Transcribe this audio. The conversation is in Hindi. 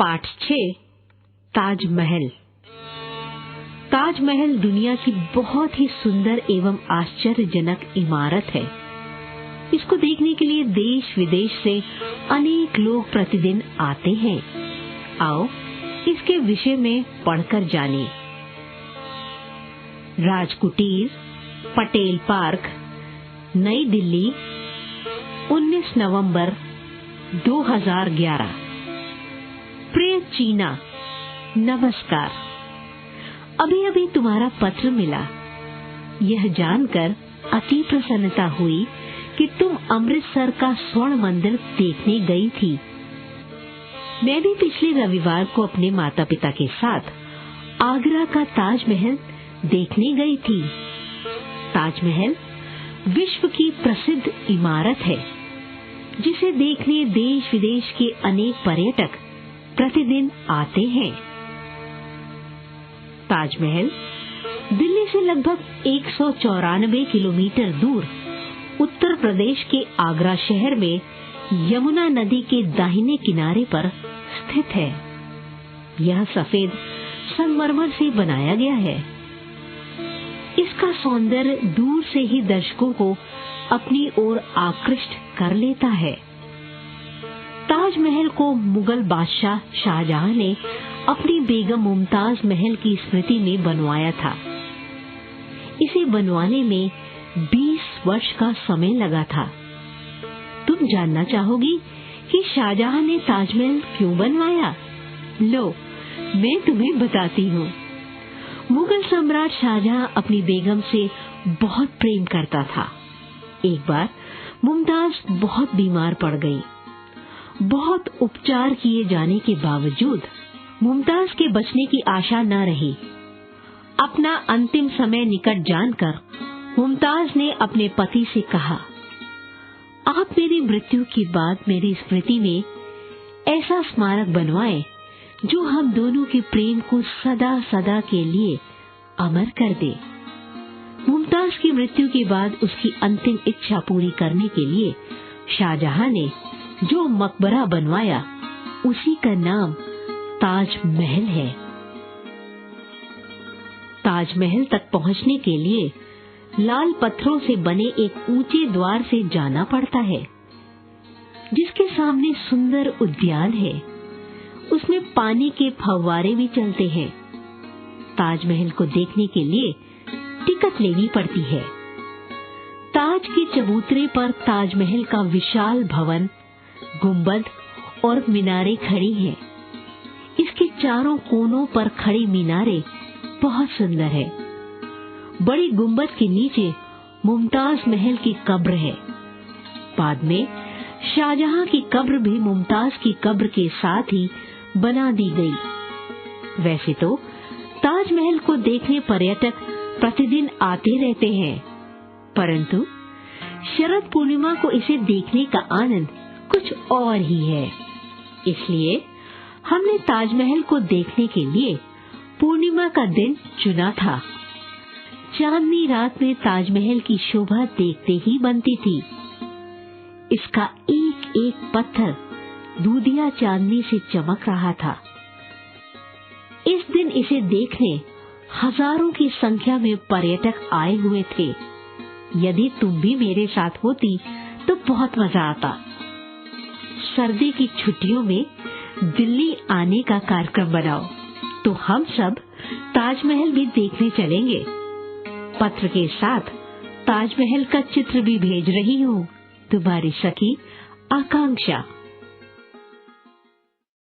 पाठ 6 ताजमहल। ताजमहल दुनिया की बहुत ही सुंदर एवं आश्चर्यजनक इमारत है। इसको देखने के लिए देश विदेश से अनेक लोग प्रतिदिन आते हैं। आओ इसके विषय में पढ़कर जानिए। राजकुटीर, पटेल पार्क, नई दिल्ली, 19 नवंबर 2011। प्रिय चीना, नमस्कार। अभी अभी तुम्हारा पत्र मिला। यह जानकर अति प्रसन्नता हुई कि तुम अमृतसर का स्वर्ण मंदिर देखने गई थी। मैं भी पिछले रविवार को अपने माता पिता के साथ आगरा का ताजमहल देखने गई थी। ताजमहल विश्व की प्रसिद्ध इमारत है, जिसे देखने देश विदेश के अनेक पर्यटक प्रतिदिन आते हैं। ताजमहल दिल्ली से लगभग 194 किलोमीटर दूर उत्तर प्रदेश के आगरा शहर में यमुना नदी के दाहिने किनारे पर स्थित है। यह सफेद संगमरमर से बनाया गया है। इसका सौंदर्य दूर से ही दर्शकों को अपनी ओर आकृष्ट कर लेता है। ताजमहल को मुगल बादशाह शाहजहां ने अपनी बेगम मुमताज महल की स्मृति में बनवाया था। इसे बनवाने में 20 वर्ष का समय लगा था। तुम जानना चाहोगी कि शाहजहां ने ताजमहल क्यों बनवाया? लो, मैं तुम्हें बताती हूँ। मुगल सम्राट शाहजहां अपनी बेगम से बहुत प्रेम करता था। एक बार मुमताज बहुत बीमार पड़ गई। बहुत उपचार किए जाने के बावजूद मुमताज के बचने की आशा न रही। अपना अंतिम समय निकट जानकर मुमताज ने अपने पति से कहा, आप मेरी मृत्यु के बाद मेरी स्मृति में ऐसा स्मारक बनवाएं जो हम दोनों के प्रेम को सदा सदा के लिए अमर कर दे। मुमताज की मृत्यु के बाद उसकी अंतिम इच्छा पूरी करने के लिए शाहजहां ने जो मकबरा बनवाया, उसी का नाम ताजमहल है। ताजमहल तक पहुंचने के लिए लाल पत्थरों से बने एक ऊंचे द्वार से जाना पड़ता है, जिसके सामने सुंदर उद्यान है। उसमें पानी के फव्वारे भी चलते हैं। ताजमहल को देखने के लिए टिकट लेनी पड़ती है। ताज के चबूतरे पर ताजमहल का विशाल भवन, गुंबद और मीनारें खड़ी हैं। इसके चारों कोनों पर खड़ी मीनारें बहुत सुंदर है। बड़ी गुंबद के नीचे मुमताज महल की कब्र है। बाद में शाहजहां की कब्र भी मुमताज की कब्र के साथ ही बना दी गई। वैसे तो ताजमहल को देखने पर्यटक प्रतिदिन आते रहते हैं, परंतु शरद पूर्णिमा को इसे देखने का आनंद कुछ और ही है। इसलिए हमने ताजमहल को देखने के लिए पूर्णिमा का दिन चुना था। चांदनी रात में ताजमहल की शोभा देखते ही बनती थी। इसका एक एक पत्थर दूधिया चांदनी से चमक रहा था। इस दिन इसे देखने हजारों की संख्या में पर्यटक आए हुए थे। यदि तुम भी मेरे साथ होती तो बहुत मजा आता। सर्दी की छुट्टियों में दिल्ली आने का कार्यक्रम बनाओ, तो हम सब ताजमहल भी देखने चलेंगे। पत्र के साथ ताजमहल का चित्र भी भेज रही हूँ। तुम्हारी सखी आकांक्षा।